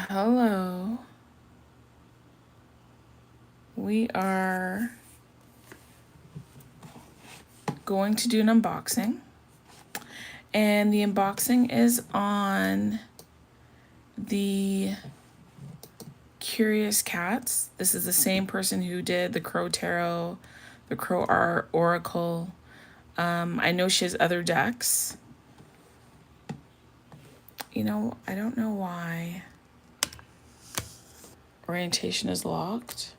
Hello. We are going to do an unboxing. And the unboxing is on the Curious cats. This is the same person who did the Crow Tarot, the Crow Oracle. I know she has other decks. You know, I don't know why orientation is locked.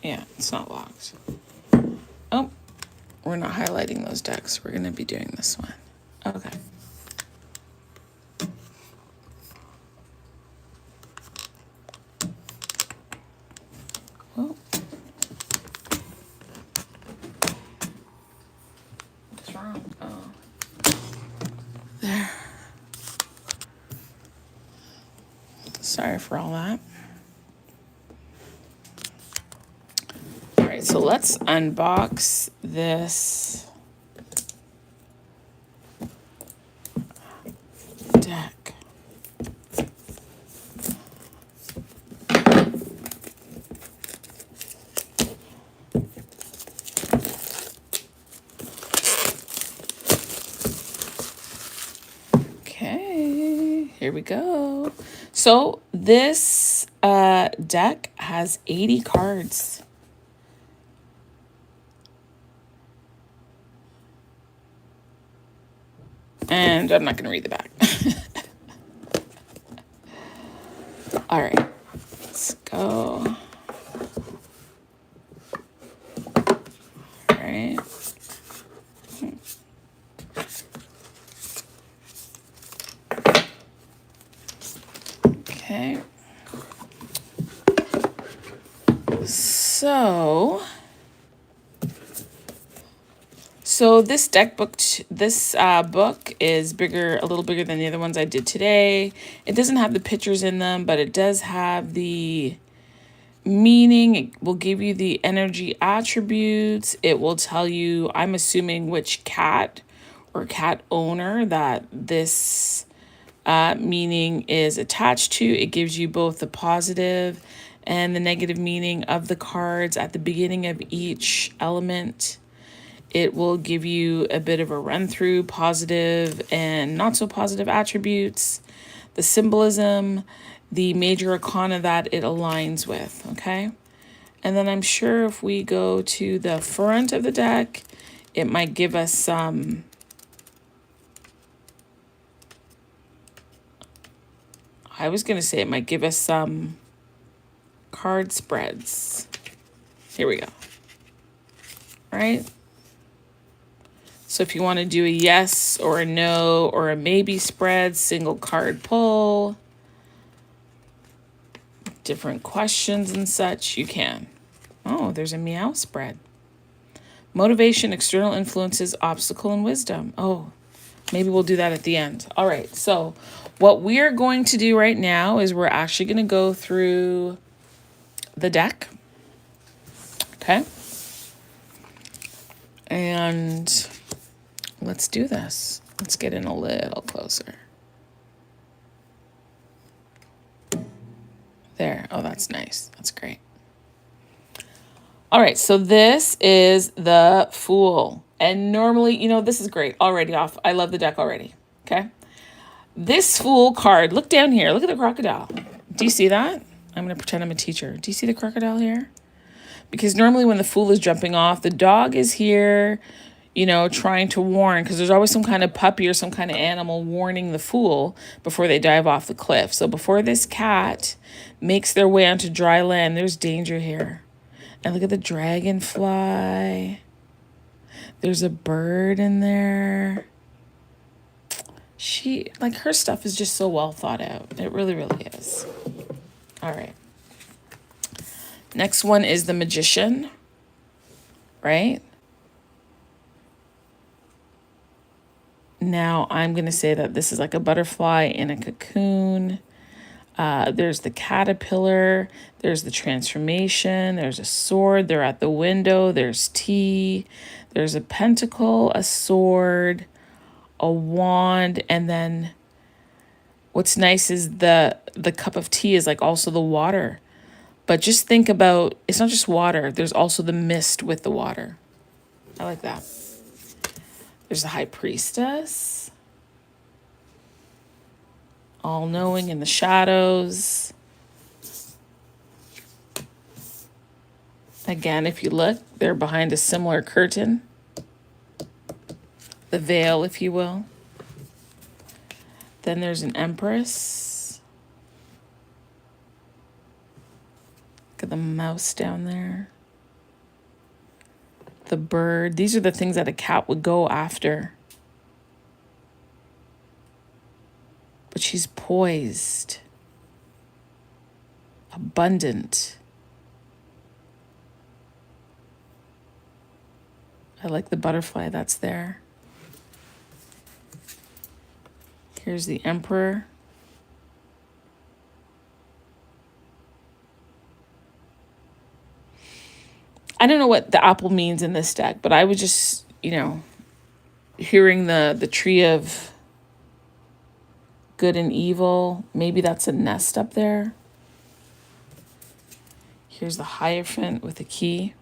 Yeah, it's not locked. Oh, we're not highlighting those decks. We're going to be doing this one. Okay. Oh. What's wrong? Oh. There. Sorry for all that. All right, so let's unbox this deck. Okay, here we go. So this deck has 80 cards. And I'm not going to read the back. All right, let's go. All right. Okay. So this deck book, this book is bigger, a little bigger than the other ones I did today. It doesn't have the pictures in them, but it does have the meaning. It will give you the energy attributes. It will tell you, I'm assuming, which cat or cat owner that this meaning is attached to. It gives you both the positive and the negative meaning of the cards at the beginning of each element. It will give you a bit of a run through positive and not so positive attributes, the symbolism, the major arcana that it aligns with, okay? And then I'm sure if we go to the front of the deck, it might give us some I was going to say it might give us some card spreads. Here we go. All right? So if you want to do a yes or a no or a maybe spread, single card pull, different questions and such, you can. Oh, there's a meow spread. Motivation, external influences, obstacle, and wisdom. Oh, maybe we'll do that at the end. All right, so what we're going to do right now is we're actually going to go through the deck. Okay? And let's do this. Let's get in a little closer. There. Oh, that's nice. That's great. All right, so this is the Fool. And normally, you know, this is great. Already off. I love the deck already. Okay? This Fool card, look down here. Look at the crocodile. Do you see that? I'm going to pretend I'm a teacher. Do you see the crocodile here? Because normally when the Fool is jumping off, the dog is here, you know, trying to warn, because there's always some kind of puppy or some kind of animal warning the Fool before they dive off the cliff. So before this cat makes their way onto dry land, there's danger here. And look at the dragonfly. There's a bird in there. Her stuff is just so well thought out. It really, really is. All right. Next one is the Magician, right? Now I'm going to say that this is like a butterfly in a cocoon. There's the caterpillar, there's the transformation, there's a sword, they're at the window, there's tea, there's a pentacle, a sword, a wand, and then what's nice is the cup of tea is like also the water. But just think about, it's not just water, there's also the mist with the water. I like that. There's the high priestess, all knowing in the shadows. Again, if you look, they're behind a similar curtain, the veil, if you will. Then there's an empress. Look at the mouse down there. The bird. These are the things that a cat would go after. But she's poised, abundant. I like the butterfly that's there. Here's the emperor. I don't know what the apple means in this deck, but I was just, hearing the tree of good and evil. Maybe that's a nest up there. Here's the Hierophant with a key.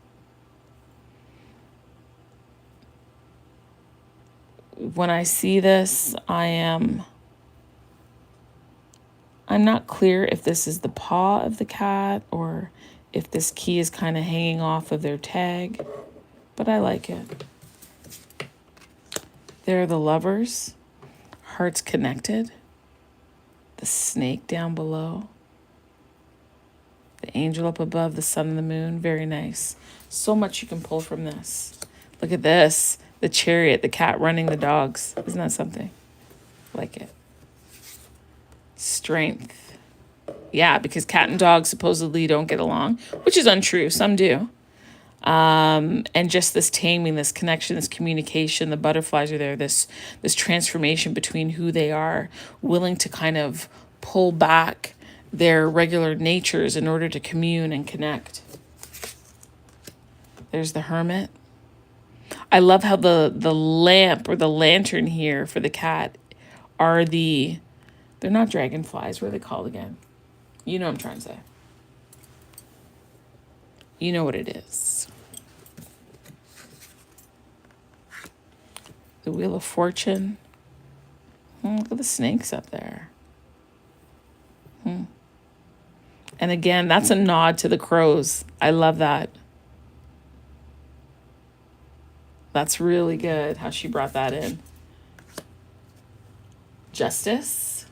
When I see this, I'm not clear if this is the paw of the cat or if this key is kind of hanging off of their tag, but I like it. There are the lovers, hearts connected, the snake down below, the angel up above, the sun and the moon, very nice. So much you can pull from this. Look at this, the chariot, the cat running the dogs. Isn't that something? I like it. Strength. Yeah, because cat and dog supposedly don't get along, which is untrue. Some do. And just this taming, this connection, this communication, the butterflies are there, this transformation between who they are, willing to kind of pull back their regular natures in order to commune and connect. There's the hermit. I love how the lamp or the lantern here for the cat are they're not dragonflies. What are they called again? You know what I'm trying to say. You know what it is. The Wheel of Fortune. Look at the snakes up there. And again, that's a nod to the crows. I love that. That's really good how she brought that in. Justice.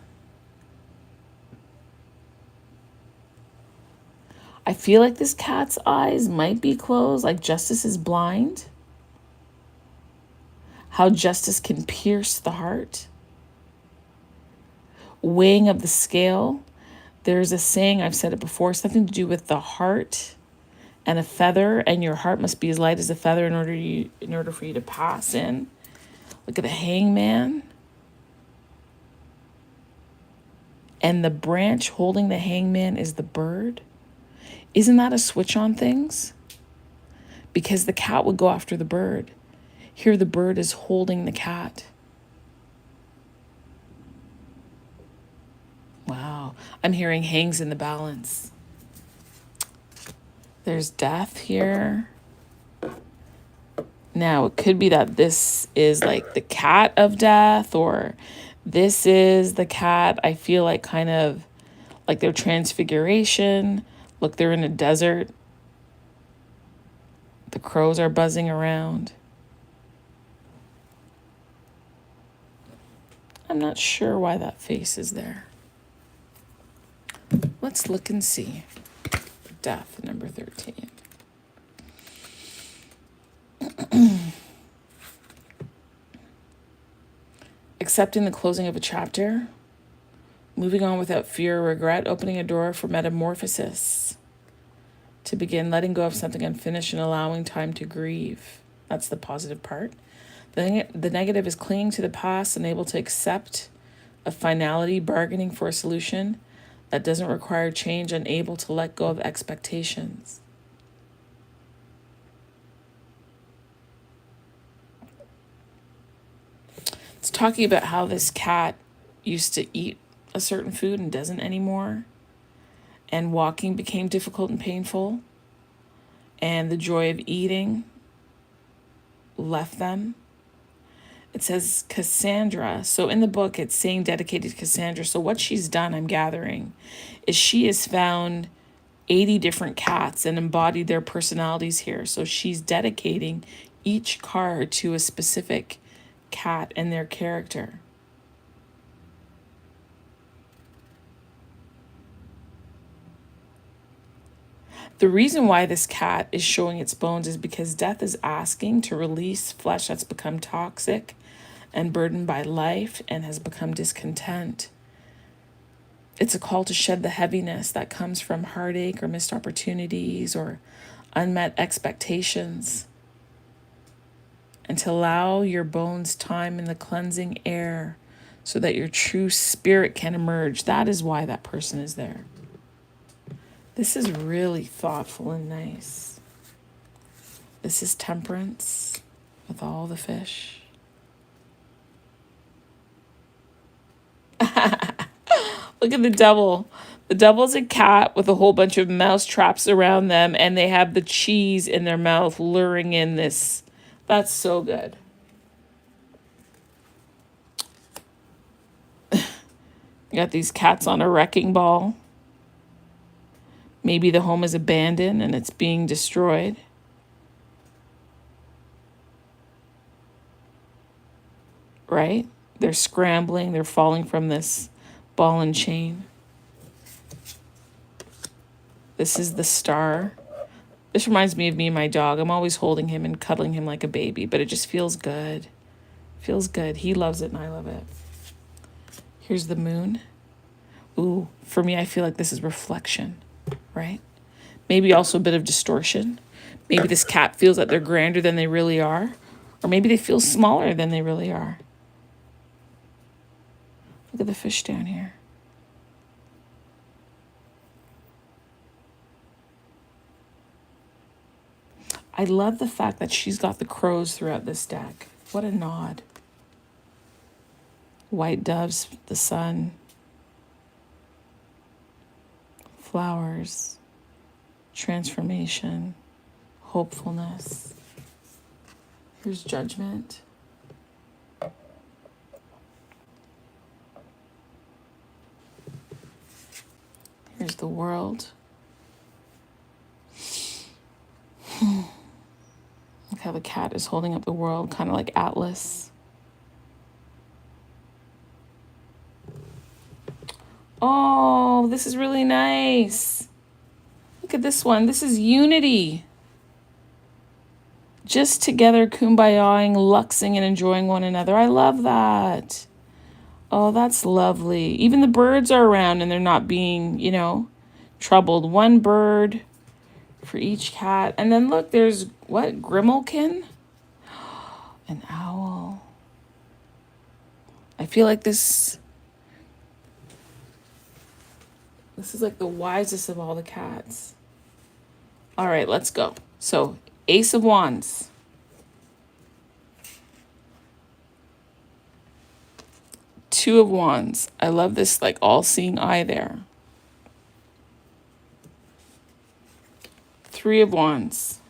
I feel like this cat's eyes might be closed, like justice is blind. How justice can pierce the heart. Weighing of the scale. There's a saying, I've said it before, something to do with the heart and a feather, and your heart must be as light as a feather in order for you to pass in. Look at the hangman. And the branch holding the hangman is the bird. Isn't that a switch on things? Because the cat would go after the bird. Here the bird is holding the cat. Wow. I'm hearing hangs in the balance. There's death here. Now, it could be that this is like the cat of death, or this is the cat. I feel like kind of like their transfiguration. Look, they're in a desert. The crows are buzzing around. I'm not sure why that face is there. Let's look and see. Death, number 13. Accepting the closing of a chapter. Moving on without fear or regret, opening a door for metamorphosis. To begin letting go of something unfinished and allowing time to grieve. That's the positive part. The negative is clinging to the past, unable to accept a finality, bargaining for a solution. that doesn't require change, unable to let go of expectations. It's talking about how this cat used to eat a certain food and doesn't anymore, and walking became difficult and painful, and the joy of eating left them. It says Cassandra. So in the book, it's saying dedicated to Cassandra. So what she's done, I'm gathering, is she has found 80 different cats and embodied their personalities here. So she's dedicating each card to a specific cat and their character. The reason why this cat is showing its bones is because death is asking to release flesh that's become toxic and burdened by life and has become discontent. It's a call to shed the heaviness that comes from heartache or missed opportunities or unmet expectations, and to allow your bones time in the cleansing air so that your true spirit can emerge. That is why that person is there. This is really thoughtful and nice. This is Temperance with all the fish. Look at the devil. The devil's a cat with a whole bunch of mouse traps around them, and they have the cheese in their mouth luring in this. That's so good. You got these cats on a wrecking ball. Maybe the home is abandoned and it's being destroyed. Right? They're scrambling. They're falling from this ball and chain. This is the Star. This reminds me of me and my dog. I'm always holding him and cuddling him like a baby, but it just feels good. Feels good. He loves it and I love it. Here's the Moon. Ooh, for me, I feel like this is reflection, right? Maybe also a bit of distortion. Maybe this cat feels that they're grander than they really are, or maybe they feel smaller than they really are. Look at the fish down here. I love the fact that she's got the crows throughout this deck. What a nod. White doves, the sun, flowers, transformation, hopefulness. Here's Judgment. Here's the World. Look how the cat is holding up the world, kind of like Atlas. Oh, this is really nice. Look at this one. This is Unity. Just together, kumbayaing, luxing, and enjoying one another. I love that. Oh, that's lovely. Even the birds are around and they're not being, troubled. One bird for each cat. And then look, there's what? Grimalkin? An owl. I feel like this is like the wisest of all the cats. All right, let's go. So, Ace of Wands. Two of Wands. I love this like all-seeing eye there. Three of Wands.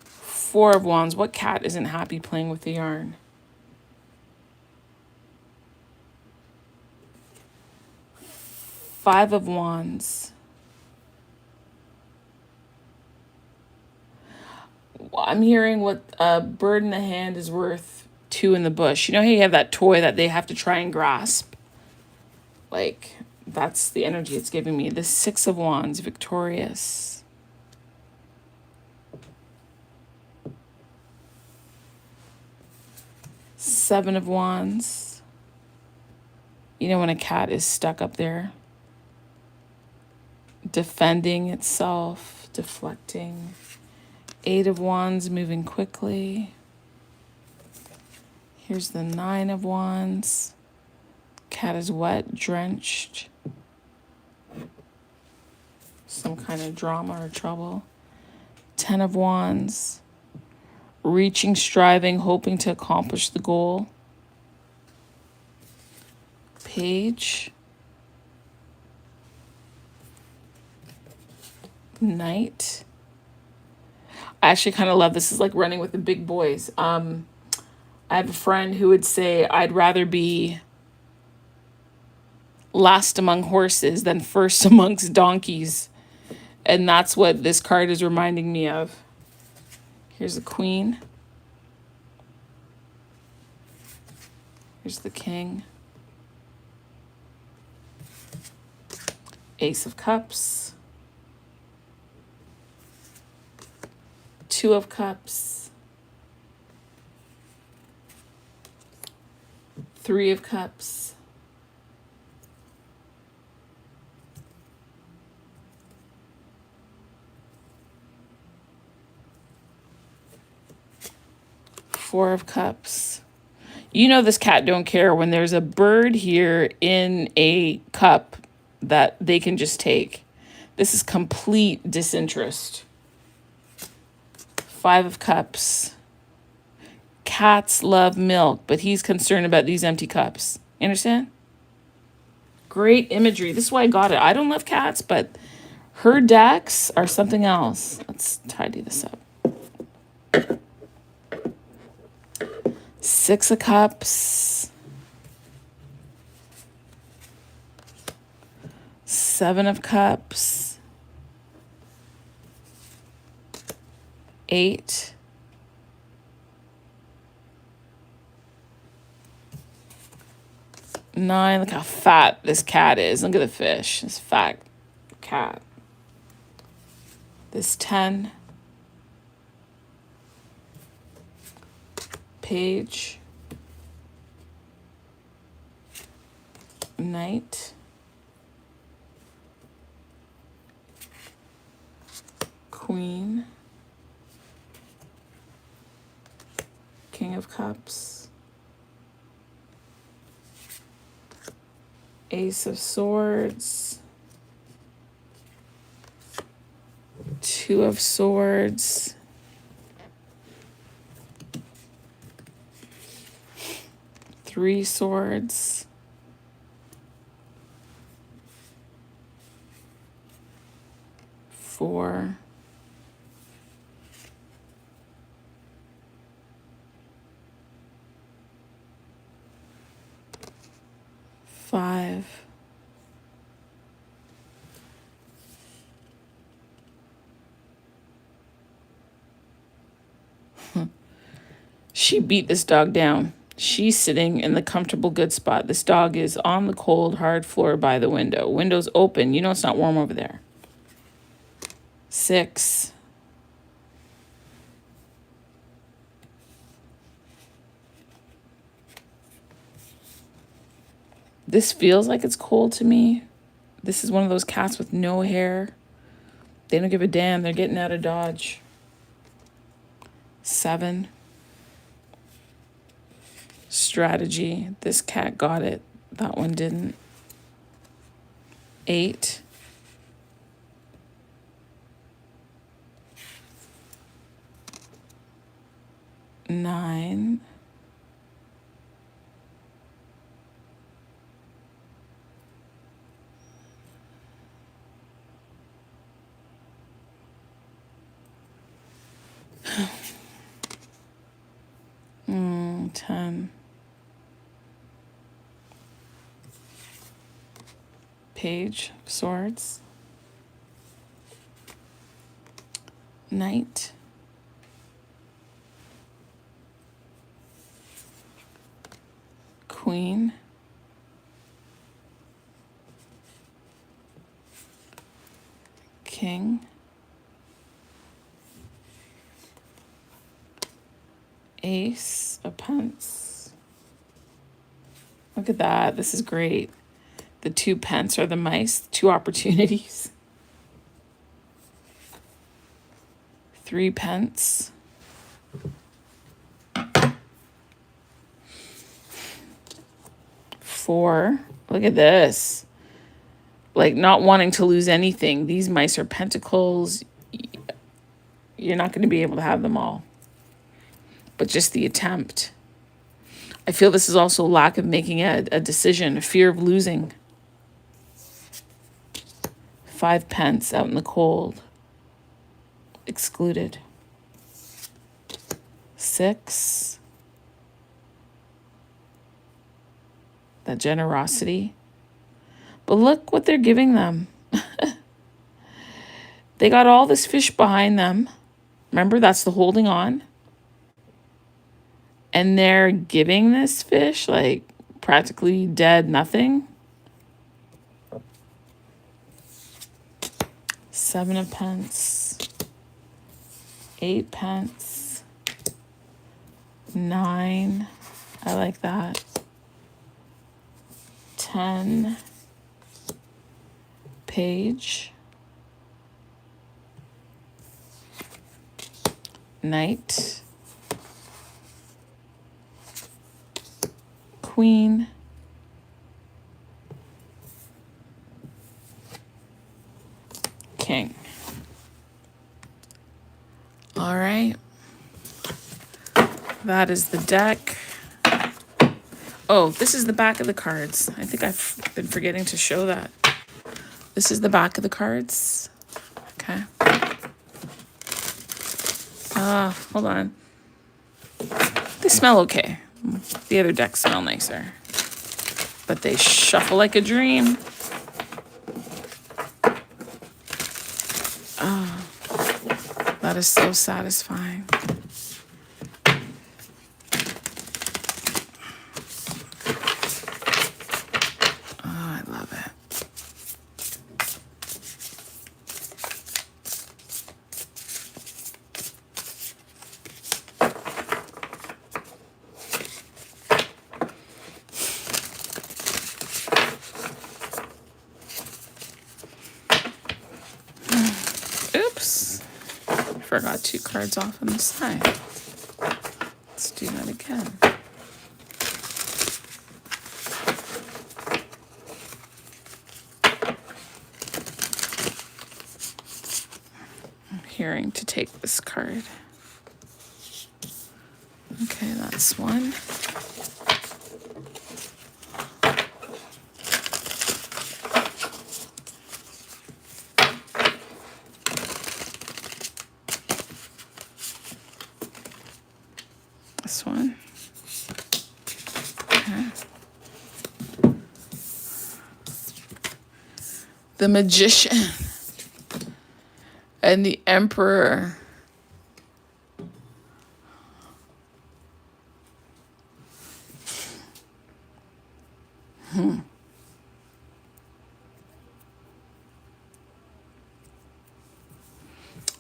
Four of Wands. What cat isn't happy playing with the yarn? Five of Wands. I'm hearing what a bird in the hand is worth two in the bush. You know how you have that toy that they have to try and grasp? Like, that's the energy it's giving me. The Six of Wands, victorious. Seven of Wands. You know when a cat is stuck up there, defending itself, deflecting. Eight of Wands, moving quickly. Here's the Nine of Wands, Cat is wet, drenched. Some kind of drama or trouble. 10 of Wands. Reaching, striving, hoping to accomplish the goal. Page. Knight. I actually kind of love this. Is like running with the big boys. I have a friend who would say, I'd rather be last among horses than first amongst donkeys. And that's what this card is reminding me of. Here's the Queen. Here's the King. Ace of Cups. 2 of Cups. 3 of Cups. 4 of Cups. You know this cat don't care when there's a bird here in a cup that they can just take. This is complete disinterest. 5 of Cups. Cats love milk, but he's concerned about these empty cups. You understand? Great imagery. This is why I got it. I don't love cats, but her decks are something else. Let's tidy this up. 6 of Cups. 7 of Cups. 8. 9. Look how fat this cat is. Look at the fish. This fat cat. This 10. Page. Knight. Queen. King of Cups. Ace of Swords. 2 of Swords. 3 swords. 4. 5. She beat this dog down. She's sitting in the comfortable good spot. This dog is on the cold, hard floor by the window. Window's open. You know it's not warm over there. 6. This feels like it's cold to me. This is one of those cats with no hair. They don't give a damn. They're getting out of Dodge. 7. Strategy. This cat got it. That one didn't. 8. 9. 10. Page of Swords. Knight. Queen. King. Ace of Pence. Look at that. This is great. The 2 pence are the mice. 2 opportunities. 3 pence. 4. Look at this. Like, not wanting to lose anything. These mice are pentacles. You're not going to be able to have them all. But just the attempt. I feel this is also lack of making a decision, a fear of losing. 5 pence out in the cold. Excluded. 6. That generosity. But look what they're giving them. They got all this fish behind them. Remember, that's the holding on. And they're giving this fish like practically dead nothing. 7 of pence. 8 pence. 9. I like that. 10. Page. Knight. Queen. King. All right. That is the deck. Oh, this is the back of the cards. I think I've been forgetting to show that. This is the back of the cards. Okay. Hold on. They smell okay. The other decks smell nicer. But they shuffle like a dream. Oh, that is so satisfying. Oh, I love it. Oops. Forgot 2 cards off on the side. Let's do that again. I'm hearing to take this card. Okay, that's 1. This one. Okay. The Magician and the Emperor.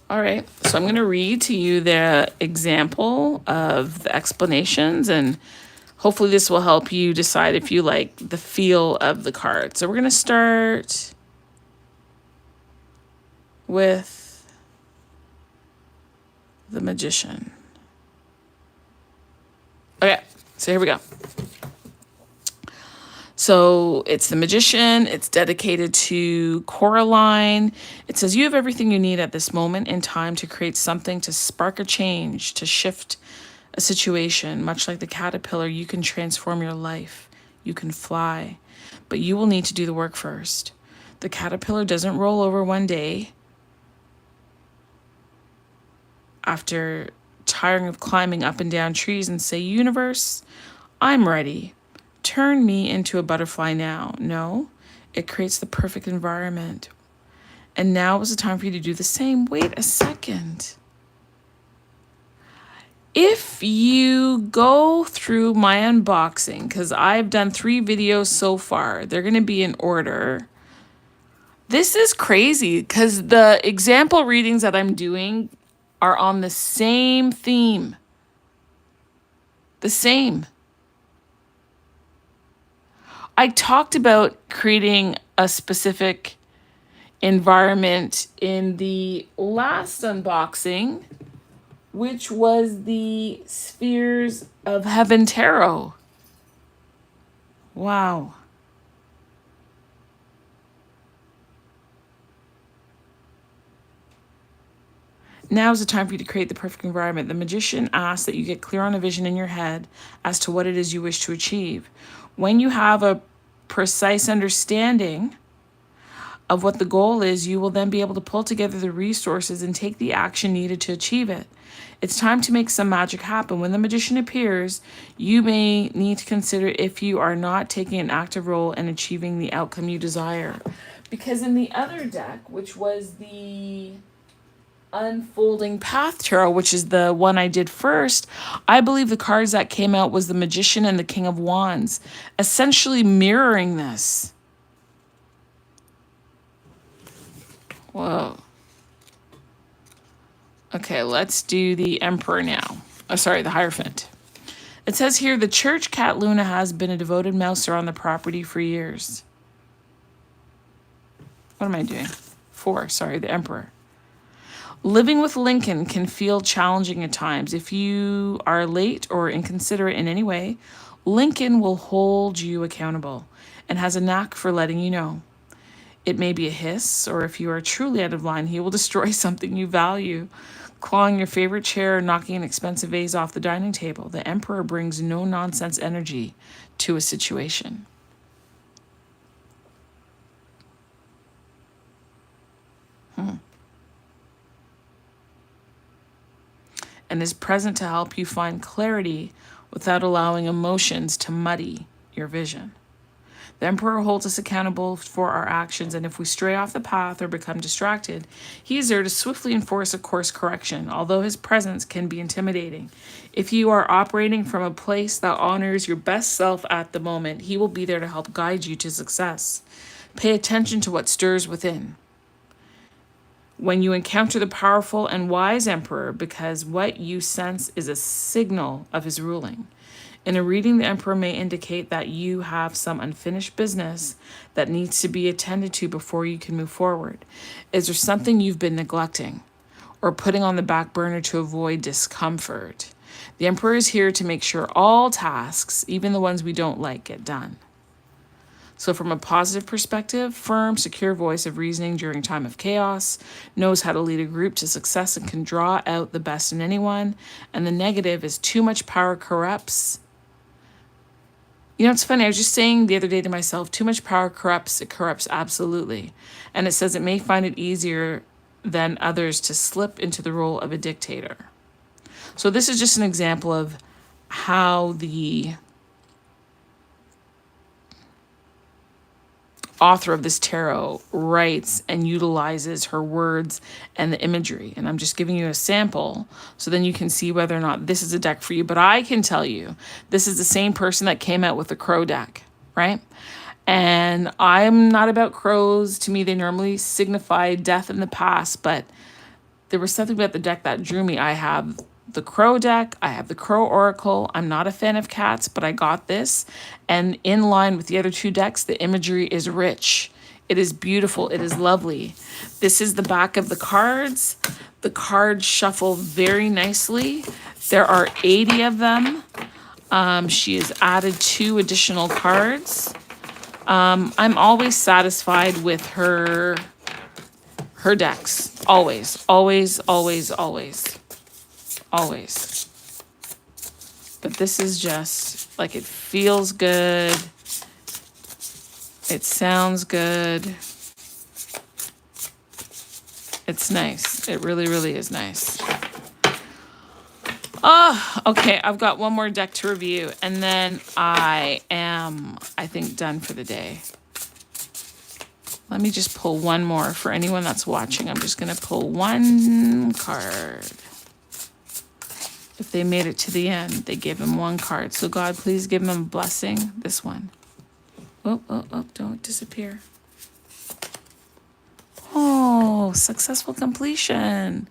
All right, so I'm going to read to you the example of the explanations, and hopefully this will help you decide if you like the feel of the card. So we're going to start with the Magician. Okay, so here we go. So it's the Magician. It's dedicated to Coraline. It says, you have everything you need at this moment in time to create something, to spark a change, to shift a situation. Much like the caterpillar, you can transform your life. You can fly. But you will need to do the work first. The caterpillar doesn't roll over one day after tiring of climbing up and down trees and say, universe, I'm ready. Turn me into a butterfly now. No, it creates the perfect environment. And now is the time for you to do the same. Wait a second. If you go through my unboxing, because I've done 3 videos so far, they're going to be in order. This is crazy because the example readings that I'm doing are on the same theme. The same. I talked about creating a specific environment in the last unboxing, which was the Spheres of Heaven Tarot. Wow. Now is the time for you to create the perfect environment. The magician asks that you get clear on a vision in your head as to what it is you wish to achieve. When you have a precise understanding of what the goal is, you will then be able to pull together the resources and take the action needed to achieve it. It's time to make some magic happen. When the magician appears, you may need to consider if you are not taking an active role in achieving the outcome you desire. Because in the other deck, which was the Unfolding Path Tarot, which is the one I did first, I believe the cards that came out was the Magician and the King of Wands, essentially mirroring this. Whoa. Okay, let's do the Emperor now. Oh, sorry, the Hierophant. It says here, the church cat Luna has been a devoted mouser on the property for years. What am I doing? 4, sorry, the Emperor. Living with Lincoln can feel challenging at times. If you are late or inconsiderate in any way, Lincoln will hold you accountable and has a knack for letting you know. It may be a hiss, or if you are truly out of line, he will destroy something you value, clawing your favorite chair or knocking an expensive vase off the dining table. The Emperor brings no-nonsense energy to a situation. And is present to help you find clarity without allowing emotions to muddy your vision. The Emperor holds us accountable for our actions, and if we stray off the path or become distracted, he is there to swiftly enforce a course correction, although his presence can be intimidating. If you are operating from a place that honors your best self at the moment, he will be there to help guide you to success. Pay attention to what stirs within when you encounter the powerful and wise Emperor, because what you sense is a signal of his ruling. In a reading, the Emperor may indicate that you have some unfinished business that needs to be attended to before you can move forward. Is there something you've been neglecting or putting on the back burner to avoid discomfort? The Emperor is here to make sure all tasks, even the ones we don't like, get done. So from a positive perspective, firm, secure voice of reasoning during time of chaos, knows how to lead a group to success and can draw out the best in anyone. And the negative is too much power corrupts. You know, it's funny. I was just saying the other day to myself, too much power corrupts. It corrupts absolutely. And it says it may find it easier than others to slip into the role of a dictator. So this is just an example of how the author of this tarot writes and utilizes her words and the imagery. And I'm just giving you a sample so then you can see whether or not this is a deck for you. But I can tell you, this is the same person that came out with the crow deck, right? And I'm not about crows. To me, they normally signify death in the past, but there was something about the deck that drew me. I have the crow deck, I have the crow oracle. I'm not a fan of cats, but I got this. And in line with the other 2 decks, the imagery is rich. It is beautiful. It is lovely. This is the back of the cards. The cards shuffle very nicely. There are 80 of them. She has added 2 additional cards. I'm always satisfied with her decks. Always, always, always, always. Always. But this is just like, it feels good. It sounds good. It's nice. It really, really is nice. Oh, okay. I've got one more deck to review, and then I think, done for the day. Let me just pull one more for anyone that's watching. I'm just going to pull one card. If they made it to the end, they gave him 1 card. So God, please give him a blessing. This one. Oh, don't disappear. Oh, successful completion.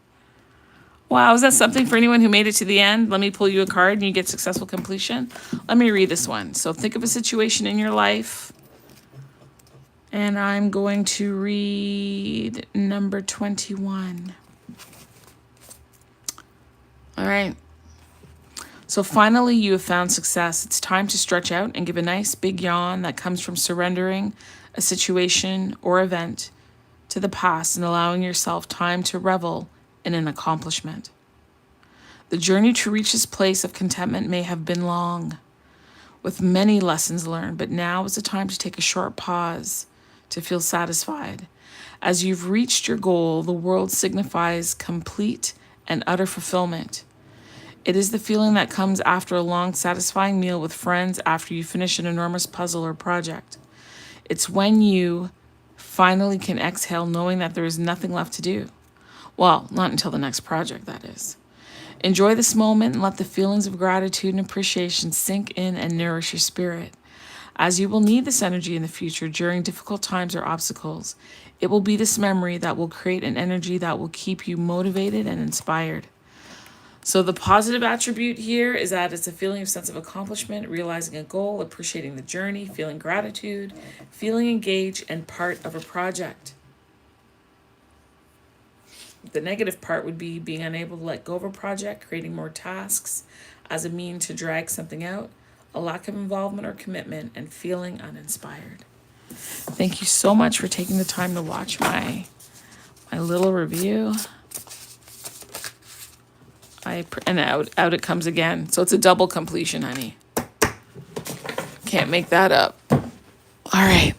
Wow, is that something for anyone who made it to the end? Let me pull you a card and you get successful completion. Let me read this one. So think of a situation in your life. And I'm going to read number 21. All right. So finally, you have found success. It's time to stretch out and give a nice big yawn that comes from surrendering a situation or event to the past and allowing yourself time to revel in an accomplishment. The journey to reach this place of contentment may have been long, with many lessons learned, but now is the time to take a short pause to feel satisfied. As you've reached your goal, the world signifies complete and utter fulfillment. It is the feeling that comes after a long, satisfying meal with friends after you finish an enormous puzzle or project. It's when you finally can exhale knowing that there is nothing left to do. Well, not until the next project, that is. Enjoy this moment and let the feelings of gratitude and appreciation sink in and nourish your spirit. As you will need this energy in the future during difficult times or obstacles, it will be this memory that will create an energy that will keep you motivated and inspired. So the positive attribute here is that it's a feeling of sense of accomplishment, realizing a goal, appreciating the journey, feeling gratitude, feeling engaged, and part of a project. The negative part would be being unable to let go of a project, creating more tasks as a mean to drag something out, a lack of involvement or commitment, and feeling uninspired. Thank you so much for taking the time to watch my little review. And out it comes again. So it's a double completion, honey. Can't make that up. All right.